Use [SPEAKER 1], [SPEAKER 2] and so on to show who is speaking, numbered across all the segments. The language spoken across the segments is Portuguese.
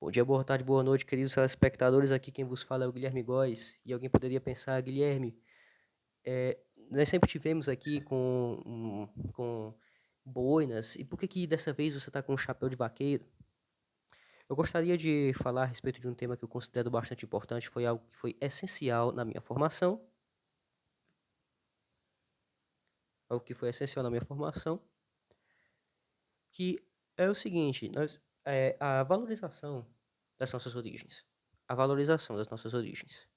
[SPEAKER 1] Bom dia, boa tarde, boa noite, queridos telespectadores. Aqui quem vos fala é o Guilherme Góes. E alguém poderia pensar, Guilherme, nós sempre tivemos aqui com boinas, e por que que dessa vez você está com um chapéu de vaqueiro? Eu gostaria de falar a respeito de um tema que eu considero bastante importante, foi algo que foi essencial na minha formação, algo que foi essencial na minha formação, que é o seguinte, a valorização das nossas origens. A valorização das nossas origens.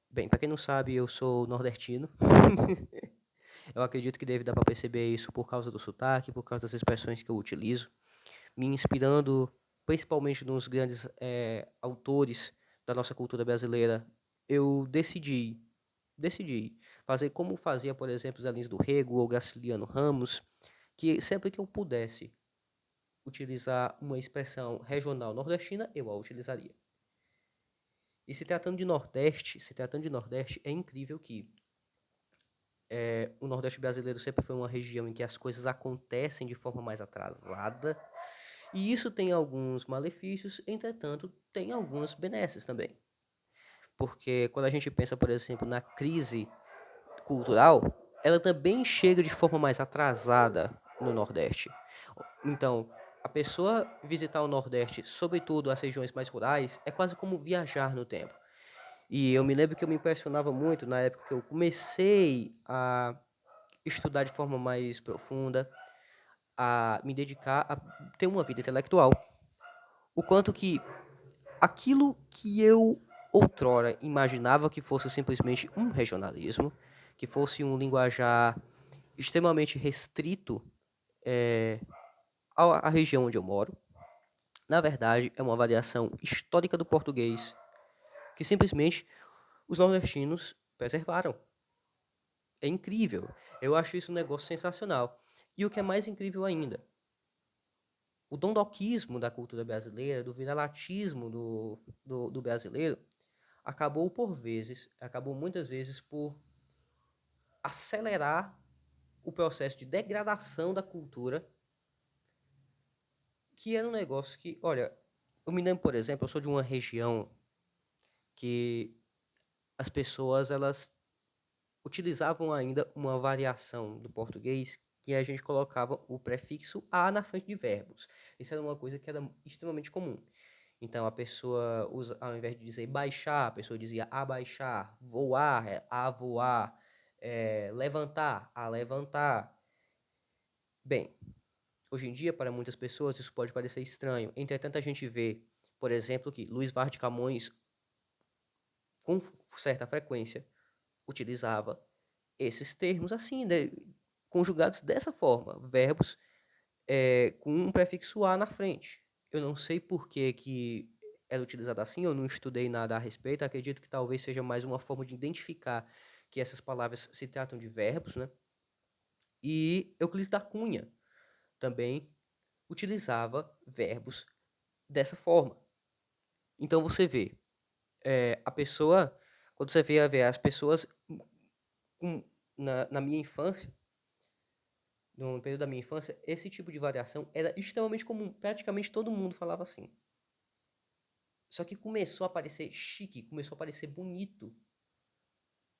[SPEAKER 1] Bem, para quem não sabe, eu sou nordestino. Eu acredito que deve dar para perceber isso por causa do sotaque, por causa das expressões que eu utilizo, me inspirando principalmente nos grandes autores da nossa cultura brasileira. Eu decidi fazer como fazia, por exemplo, Zé Lins do Rego ou Graciliano Ramos, que sempre que eu pudesse utilizar uma expressão regional nordestina, eu a utilizaria. E se tratando de Nordeste, é incrível que o Nordeste brasileiro sempre foi uma região em que as coisas acontecem de forma mais atrasada. E isso tem alguns malefícios, entretanto, tem algumas benesses também. Porque quando a gente pensa, por exemplo, na crise cultural, ela também chega de forma mais atrasada no Nordeste. Então, a pessoa visitar o Nordeste, sobretudo as regiões mais rurais, é quase como viajar no tempo. E eu me lembro que eu me impressionava muito na época que eu comecei a estudar de forma mais profunda, a me dedicar a ter uma vida intelectual. O quanto que aquilo que eu outrora imaginava que fosse simplesmente um regionalismo, que fosse um linguajar extremamente restrito à região onde eu moro, na verdade é uma variação histórica do português que simplesmente os nordestinos preservaram. É incrível. Eu acho isso um negócio sensacional. E o que é mais incrível ainda, o dondoquismo da cultura brasileira, do viralatismo do brasileiro, acabou muitas vezes por acelerar o processo de degradação da cultura, que era um negócio que, olha, eu me lembro, por exemplo, eu sou de uma região que as pessoas, elas utilizavam ainda uma variação do português que a gente colocava o prefixo a na frente de verbos. Isso era uma coisa que era extremamente comum. Então a pessoa usa, ao invés de dizer baixar, a pessoa dizia abaixar, voar, a voar, levantar, a levantar. Bem, hoje em dia, para muitas pessoas, isso pode parecer estranho. Entretanto, a gente vê, por exemplo, que Luiz Vaz de Camões, com certa frequência, utilizava esses termos assim, né, conjugados dessa forma, verbos com um prefixo a na frente. Eu não sei por que era utilizado assim, eu não estudei nada a respeito, acredito que talvez seja mais uma forma de identificar que essas palavras se tratam de verbos, né? E Euclides da Cunha também utilizava verbos dessa forma. Então você vê, a pessoa, quando você vê as pessoas na minha infância, no período da minha infância, esse tipo de variação era extremamente comum. Praticamente todo mundo falava assim. Só que começou a parecer chique, começou a parecer bonito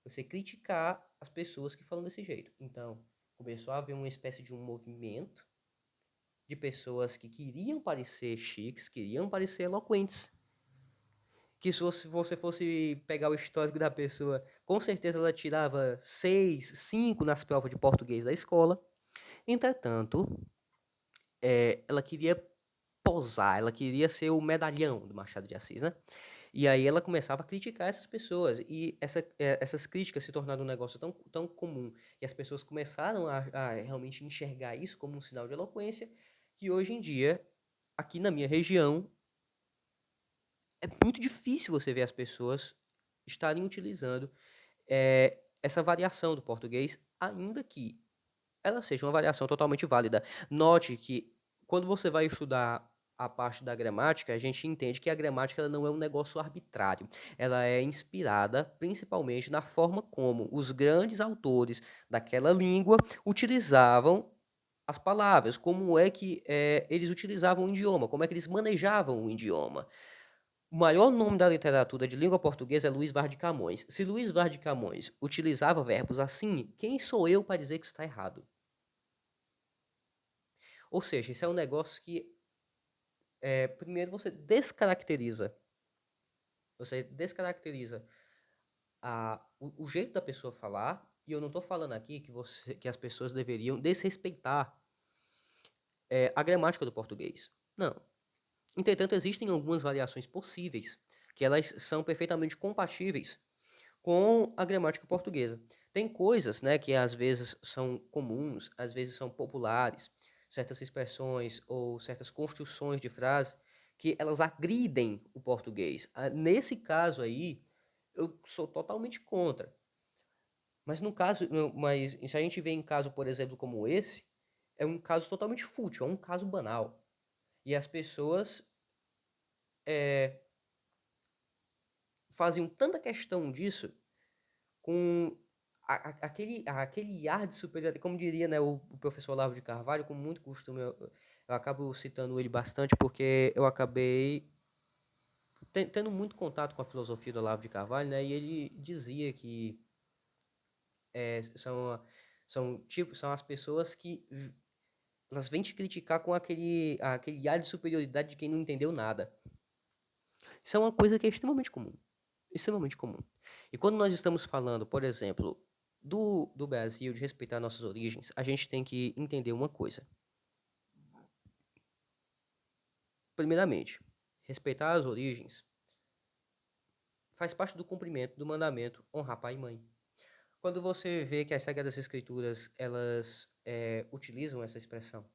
[SPEAKER 1] você criticar as pessoas que falam desse jeito. Então, começou a haver uma espécie de um movimento de pessoas que queriam parecer chiques, queriam parecer eloquentes. Que se você fosse pegar o histórico da pessoa, com certeza ela tirava 6, 5 nas provas de português da escola. Entretanto, ela queria posar, ela queria ser o medalhão do Machado de Assis, né? E aí ela começava a criticar essas pessoas. E essas críticas se tornaram um negócio tão comum. E as pessoas começaram a realmente enxergar isso como um sinal de eloquência, que hoje em dia, aqui na minha região, é muito difícil você ver as pessoas estarem utilizando essa variação do português, ainda que ela seja uma variação totalmente válida. Note que quando você vai estudar a parte da gramática, a gente entende que a gramática ela não é um negócio arbitrário. Ela é inspirada principalmente na forma como os grandes autores daquela língua utilizavam as palavras, como é que eles utilizavam o idioma, como é que eles manejavam o idioma. O maior nome da literatura de língua portuguesa é Luís Vaz de Camões. Se Luís Vaz de Camões utilizava verbos assim, quem sou eu para dizer que isso está errado? Ou seja, isso é um negócio que, primeiro, você descaracteriza o jeito da pessoa falar, e eu não estou falando aqui que as pessoas deveriam desrespeitar a gramática do português. Não. Entretanto, existem algumas variações possíveis, que elas são perfeitamente compatíveis com a gramática portuguesa. Tem coisas, né, que às vezes são comuns, às vezes são populares, certas expressões ou certas construções de frase que elas agridem o português. Nesse caso aí, eu sou totalmente contra. Mas no caso, mas se a gente vê em caso, por exemplo, como esse, é um caso totalmente fútil, é um caso banal. E as pessoas é, faziam tanta questão disso com aquele ar de superioridade, como diria, né, o professor Olavo de Carvalho, com muito costume, eu acabo citando ele bastante porque eu acabei tendo muito contato com a filosofia do Olavo de Carvalho, né, e ele dizia que é, são, são as pessoas que elas vêm te criticar com aquele ar de superioridade de quem não entendeu nada. Isso é uma coisa que é extremamente comum. Extremamente comum. E quando nós estamos falando, por exemplo, do Brasil, de respeitar nossas origens, a gente tem que entender uma coisa. Primeiramente, respeitar as origens faz parte do cumprimento do mandamento honrar pai e mãe. Quando você vê que as Sagradas Escrituras, elas utilizam essa expressão,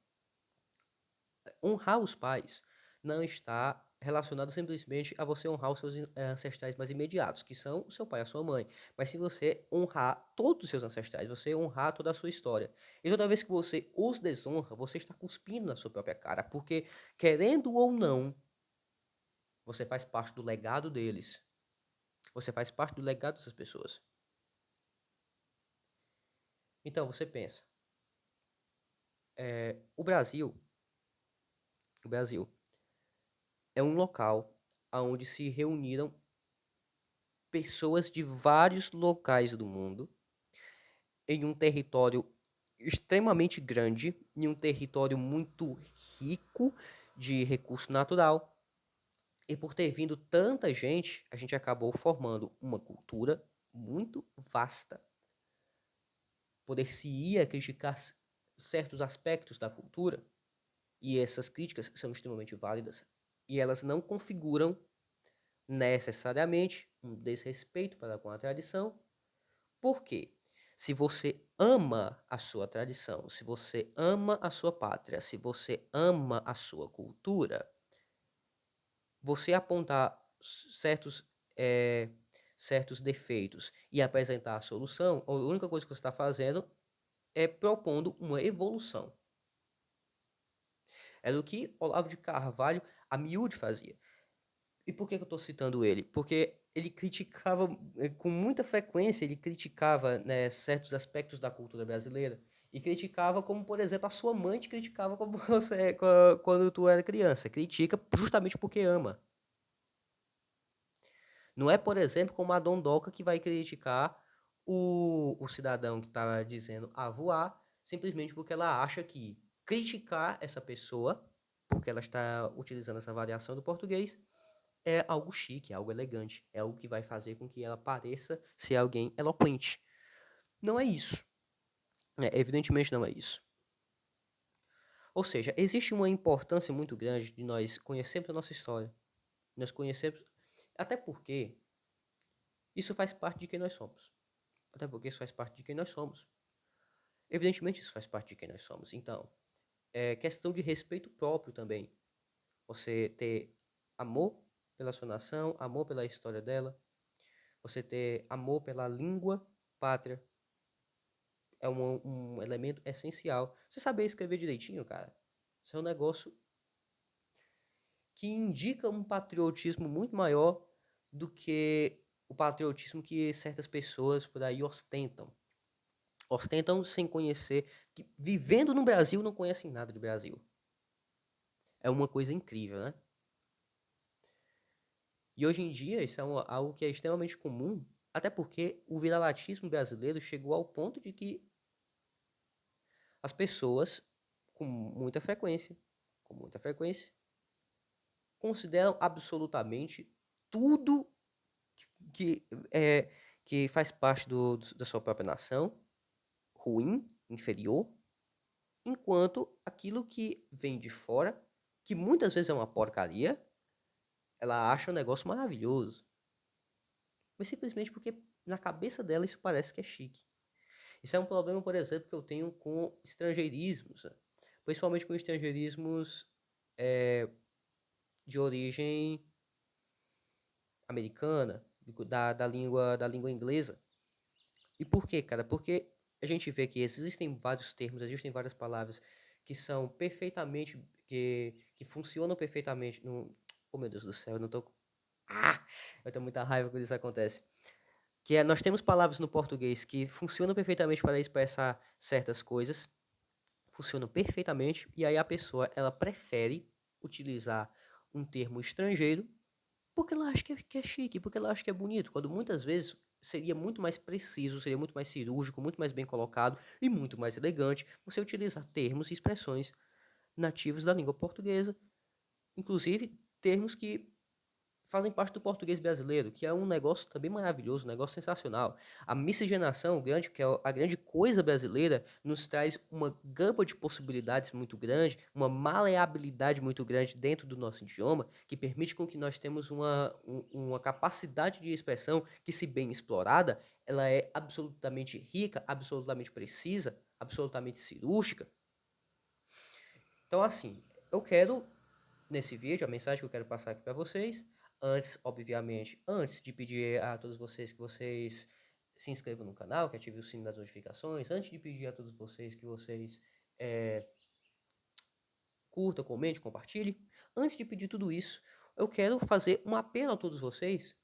[SPEAKER 1] honrar os pais não está relacionado simplesmente a você honrar os seus ancestrais mais imediatos, que são o seu pai e a sua mãe. Mas se você honrar todos os seus ancestrais, você honrar toda a sua história. E toda vez que você os desonra, você está cuspindo na sua própria cara, porque, querendo ou não, você faz parte do legado deles. Você faz parte do legado dessas pessoas. Então, você pensa, o Brasil, o Brasil é um local onde se reuniram pessoas de vários locais do mundo em um território extremamente grande, em um território muito rico de recurso natural. E por ter vindo tanta gente, a gente acabou formando uma cultura muito vasta. Poder-se-ia criticar certos aspectos da cultura, e essas críticas são extremamente válidas, e elas não configuram necessariamente um desrespeito para com a tradição. Por quê? Se você ama a sua tradição, se você ama a sua pátria, se você ama a sua cultura, você apontar eh, certos defeitos e apresentar a solução, a única coisa que você está fazendo é propondo uma evolução. Era o que Olavo de Carvalho, a miúde, fazia. E por que eu estou citando ele? Porque ele criticava, com muita frequência, ele criticava, né, certos aspectos da cultura brasileira. E criticava como, por exemplo, a sua mãe te criticava como você, quando tu era criança. Critica justamente porque ama. Não é, por exemplo, como a Dondoca que vai criticar o cidadão que está dizendo a voar, simplesmente porque ela acha que criticar essa pessoa, porque ela está utilizando essa variação do português, é algo chique, é algo elegante, é algo que vai fazer com que ela pareça ser alguém eloquente. Não é isso. Evidentemente não é isso. Ou seja, existe uma importância muito grande de nós conhecermos a nossa história. Nós conhecemos. Até porque isso faz parte de quem nós somos. Até porque isso faz parte de quem nós somos. Evidentemente isso faz parte de quem nós somos. Então, é questão de respeito próprio também. Você ter amor pela sua nação, amor pela história dela, você ter amor pela língua pátria, é um elemento essencial. Você saber escrever direitinho, cara, isso é um negócio que indica um patriotismo muito maior do que o patriotismo que certas pessoas por aí ostentam. Ostentam sem conhecer que vivendo no Brasil não conhecem nada do Brasil. É uma coisa incrível, né? E hoje em dia isso é algo que é extremamente comum, até porque o viralatismo brasileiro chegou ao ponto de que as pessoas, com muita frequência, consideram absolutamente tudo que, é, que faz parte da sua própria nação ruim, inferior, enquanto aquilo que vem de fora, que muitas vezes é uma porcaria, ela acha um negócio maravilhoso. Mas simplesmente porque na cabeça dela isso parece que é chique. Isso é um problema, por exemplo, que eu tenho com estrangeirismos, né? Principalmente com estrangeirismos é, de origem americana, da língua inglesa. E por quê, cara? Porque a gente vê que existem vários termos, existem várias palavras que são perfeitamente, que funcionam perfeitamente no... Oh, meu Deus do céu, eu não tô... Ah! Eu tenho muita raiva quando isso acontece. Nós temos palavras no português que funcionam perfeitamente para expressar certas coisas, funcionam perfeitamente, e aí a pessoa, ela prefere utilizar um termo estrangeiro porque ela acha que é chique, porque ela acha que é bonito, quando muitas vezes seria muito mais preciso, seria muito mais cirúrgico, muito mais bem colocado e muito mais elegante você utilizar termos e expressões nativos da língua portuguesa, inclusive termos que fazem parte do português brasileiro, que é um negócio também maravilhoso, um negócio sensacional. A miscigenação grande, que é a grande coisa brasileira, nos traz uma gama de possibilidades muito grande, uma maleabilidade muito grande dentro do nosso idioma, que permite com que nós temos uma capacidade de expressão que, se bem explorada, ela é absolutamente rica, absolutamente precisa, absolutamente cirúrgica. Então, assim, eu quero, nesse vídeo, a mensagem que eu quero passar aqui para vocês, obviamente, antes de pedir a todos vocês que vocês se inscrevam no canal, que ativem o sino das notificações, antes de pedir a todos vocês que vocês curtam, comentem, compartilhem, antes de pedir tudo isso, eu quero fazer um apelo a todos vocês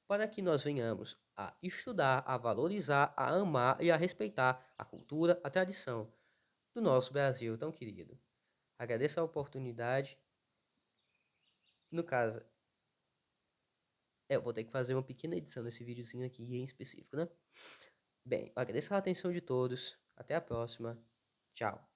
[SPEAKER 1] para que nós venhamos a estudar, a valorizar, a amar e a respeitar a cultura, a tradição do nosso Brasil tão querido. Agradeço a oportunidade. No caso, eu vou ter que fazer uma pequena edição nesse videozinho aqui em específico, né? Bem, eu agradeço a atenção de todos. Até a próxima. Tchau.